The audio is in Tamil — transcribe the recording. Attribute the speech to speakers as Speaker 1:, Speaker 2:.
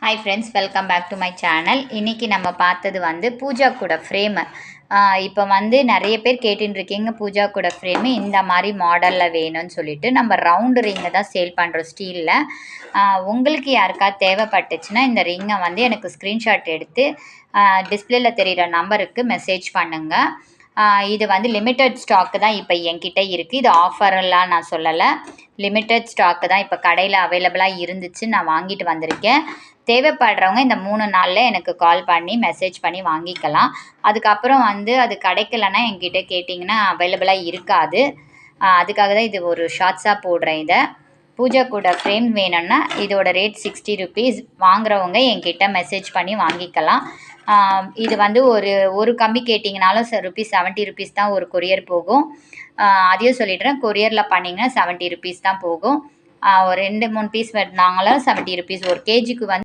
Speaker 1: Hi friends, welcome back to my channel. இன்றைக்கி நம்ம பார்த்தது வந்து பூஜா கூட ஃப்ரேமு. இப்போ வந்து நிறைய பேர் கேட்டுன்னு இருக்கீங்க, பூஜா கூட ஃப்ரேமு இந்த மாதிரி மாடலில் வேணும்னு சொல்லிட்டு. நம்ம ரவுண்டு ரிங்கை தான் சேல் பண்ணுறோம் ஸ்டீலில். உங்களுக்கு யாருக்காவது தேவைப்பட்டுச்சுன்னா இந்த ரிங்கை வந்து எனக்கு ஸ்க்ரீன்ஷாட் எடுத்து டிஸ்பிளேயில் தெரிகிற நம்பருக்கு மெசேஜ் பண்ணுங்கள். இது வந்து லிமிட்டட் ஸ்டாக்கு தான் இப்போ என்கிட்ட இருக்குது. இது ஆஃபரெல்லாம் நான் சொல்லலை, லிமிட்டட் ஸ்டாக்கு தான் இப்போ கடையில் அவைலபிளாக இருந்துச்சு, நான் வாங்கிட்டு வந்திருக்கேன். தேவைப்படுறவங்க இந்த 3 நாளில் எனக்கு கால் பண்ணி மெசேஜ் பண்ணி வாங்கிக்கலாம். அதுக்கப்புறம் வந்து அது கிடைக்கலன்னா என்கிட்ட கேட்டிங்கன்னா அவைலபிளாக இருக்காது. அதுக்காக தான் இது ஒரு ஷார்ட்ஸாக போடுறேன். இதை பூஜா கூட ஃப்ரேம் வேணும்னா இதோட ரேட் 60 ருபீஸ். வாங்குறவங்க என்கிட்ட மெசேஜ் பண்ணி வாங்கிக்கலாம். இது வந்து ஒரு கம்பி கேட்டிங்கனாலும் ருபீஸ் 70 ருபீஸ் தான் ஒரு கொரியர் போகும். அதையும் சொல்லிடுறேன், கொரியரில் பண்ணிங்கன்னா 70 ருபீஸ் தான் போகும். ஒரு 2-3 பீஸ் வெட்டினாங்களும் 70 ருபீஸ். ஒரு கேஜிக்கு வந்து